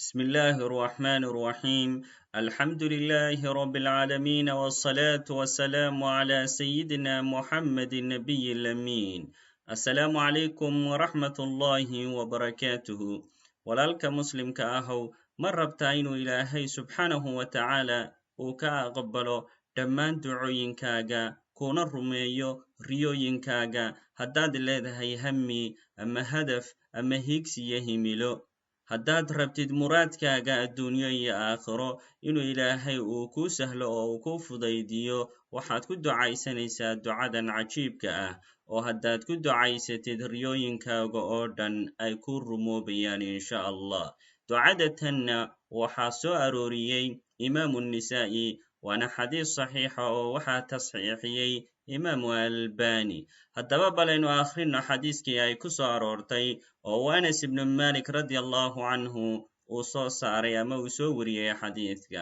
بسم الله الرحمن الرحيم. الحمد لله رب العالمين، والصلاة والسلام على سيدنا محمد النبي الأمين. السلام عليكم ورحمة الله وبركاته. ولالك مسلم كأهو من ربطين إلهي سبحانه وتعالى وكأقبله دمان دعوينكاغا كون الرميو ريوينكاغا هداد leedahay hami ama hadaf ama higsi yahimilo. haddaad rabtid muraadkaaga adduunyo iyo aakhiro inuu ilaahay uu kuu sahlo oo uu kuu fudaydiyo, waxaad ku ducaysanaysaa ducadan cajiibka ah, oo haddaad ku ducaysatid riyooyinkaaga oo dhan ay ku rumoobayaan insha allah. ducadatanna waxaa soo arooriyey imaamu nisaa'i, waana xadiis saxiixa oo waxaa tasxiixiyey imaamu albani. haddaba balaynu akhrino xadiiskii ay ku soo aroortay oo anas ibnu malik radiallahu canhu uu soo saaray ama uu soo wariyey xadiidka.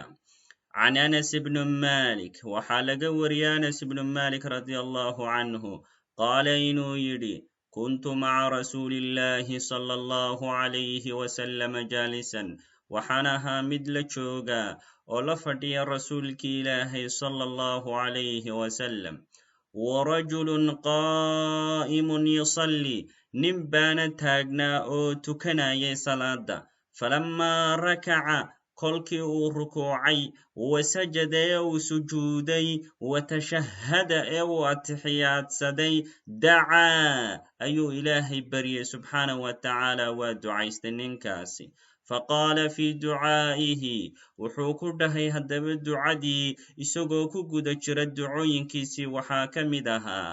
can anas ibnu malik waxaa laga wariyey anas ibnu malik radiallahu canhu qaala inuu yidhi: kuntu maca rasuuliillaahi sala allahu calayhi wasalama jaalisan, waxaan ahaa mid la jooga oo la fadhiya rasuulkii ilaahay sala allahu calayhi wasalam. warajulun qaa'imun yusalli, nin baana taagnaa oo tukanayay salaada. falammaa rakaca, kolkii uu rukuucay, wasajada ee uu sujuuday, watashahada ee uu atixiyaadsaday, dacaa ayuu ilaahay baryey subxaanahu wa tacaala, waa ducaystay ninkaasi. faqaala fii ducaa'ihi, wuxuu ku dhahay haddaba ducadii isagoo ku guda jira ducooyinkiisii waxaa ka mid ahaa: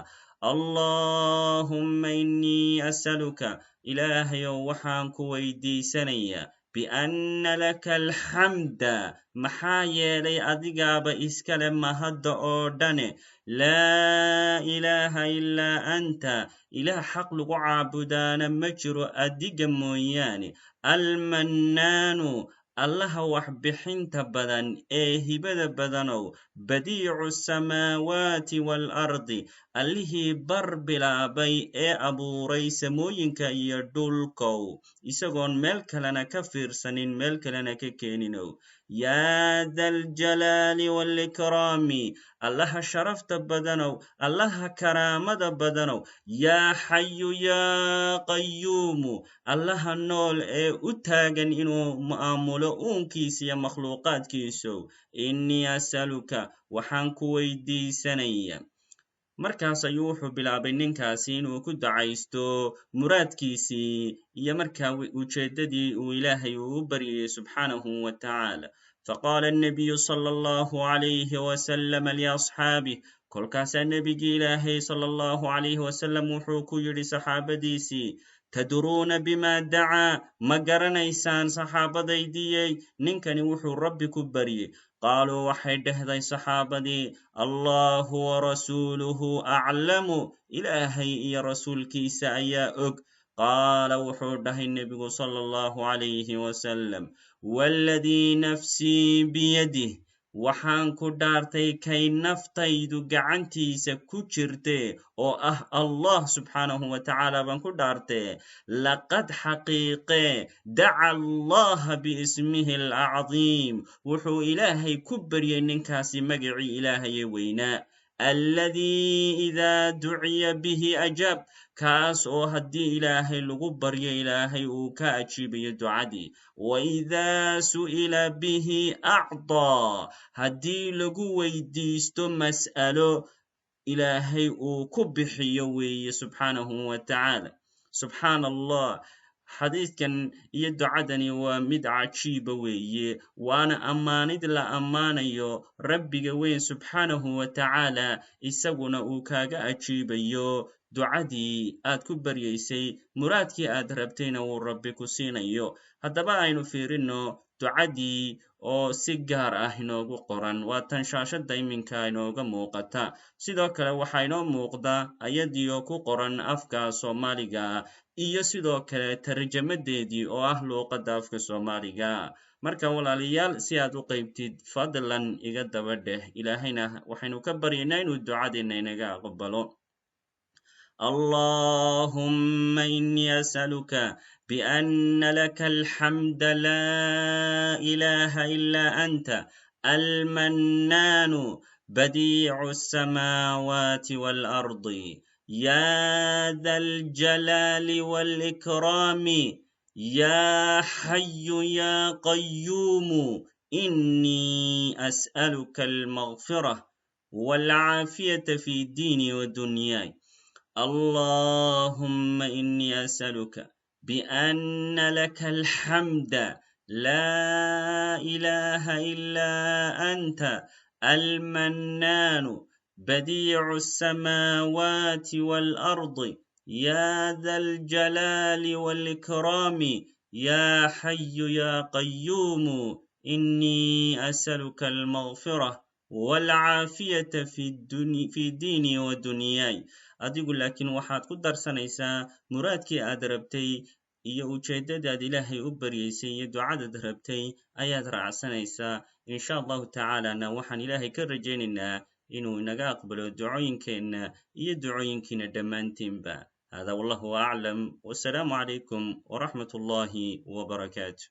allaahumma innii asaluka, ilaahayow waxaan ku weydiisanayaa bianna laka alxamda, maxaa yeelay adigaaba iskale mahadda oo dhane, laa ilaaha ilaa anta, ilaah xaq lagu caabudaana ma jiro adiga mooyaane, almannaanu, allaha wax bixinta badan ee hibada badanow, badiicu samaawaati waalardi, allihii bar bilaabay ee abuuray samooyinka iyo dhulkow, isagoon meel kalena ka fiirsanin, meel kalena ka keeninow. yaa daljalaali waalikraami, allaha sharafta badanow, allaha karaamada badanow. yaa xayu yaa qayuumu, allaha nool ee u taagan inuu mu'aamulo uunkiisa iyo makhluuqaadkiisow, innii asaluka, waxaan ku weydiisanaya. markaas ayuu wuxuu bilaabay ninkaasi inuu ku ducaysto muraadkiisii iyo markaa ujeeddadii uu ilaahay uu u baryayey subxaanahu wa tacaala. faqaala annabiyu sala allahu calayhi wasalama liasxaabih, kolkaasaa nebigii ilaahay sala allahu calayhi wasalam wuxuu ku yidhi saxaabadiisii: tadruuna bimaa dacaa, ma garanaysaan saxaabadaydiyey ninkani wuxuu rabbi ku baryey? qaaluu waxay dhehday saxaabadii: allahu warasuuluhu aclamu, ilaahay iyo rasuulkiisa ayaa og. qaala wuxuu dhahay nebigu sala allahu calayhi wasalam: waaladii nafsii biyadih, waxaan ku dhaartay kay naftaydu gacantiisa ku jirte oo ah allah subxaanahu wa tacaala baan ku dhaartee, laqad xaqiiqee daca allaha biismihi alacdiim, wuxuu ilaahay ku baryey ninkaasi magacii ilaahaye weynaa, alladii idaa duciya bihi ajaab, kaas oo haddii ilaahay lagu baryo ilaahay uu ka ajiibayo ducadii, wa idaa su'ila bihi acdaa, haddii lagu weydiisto mas'alo ilaahay uu ku bixiyo weeye subxaanahu wa tacaala. subxaana allah, xadiidkan iyo ducadani waa mid cajiiba weeye, waana ammaanid la ammaanayo rabbiga weyn subxaanahu wa tacaala, isaguna uu kaaga ajiibayo ducadii aad ku baryaysay, muraadkii aad rabtayna uu rabbi ku siinayo. haddaba aynu fiirino ducadii oo si gaar ah inoogu qoran, waa tan shaashadda iminka inooga muuqata. sidoo kale waxaa inoo muuqda ayadii oo ku qoran afka soomaaliga iyo sidoo kale tarjamadeedii oo ah luuqadda afka soomaaliga. marka walaalayaal, si aad u qaybtid fadlan iga daba dheh, ilaahayna waxaynu ka baryaynaa inuu ducadeenna inaga aqbalo. اللهم إني أسألك بأن لك الحمد لا إله إلا أنت المنان بديع السماوات والأرض يا ذا الجلال والإكرام يا حي يا قيوم إني أسألك المغفرة والعافية في ديني ودنياي اللهم إني أسألك بأن لك الحمد لا إله إلا أنت المنان بديع السماوات والأرض يا ذا الجلال والإكرام يا حي يا قيوم إني أسألك المغفرة والعافية في ديني ودنياي adigu laakiin waxaad ku darsanaysaa muraadkii aad rabtay iyo ujeeddadaad ilaahay u baryaysay iyo ducadaad rabtay ayaad raacsanaysaa insha allahu tacaalana waxaan ilaahay ka rajaynaynaa inuu inaga aqbalo ducooyinkeenna iyo ducooyinkiina dhammaantiinba hada wallahu aclam wasalaamu calaykum waraxmat ullahi wbarakaatu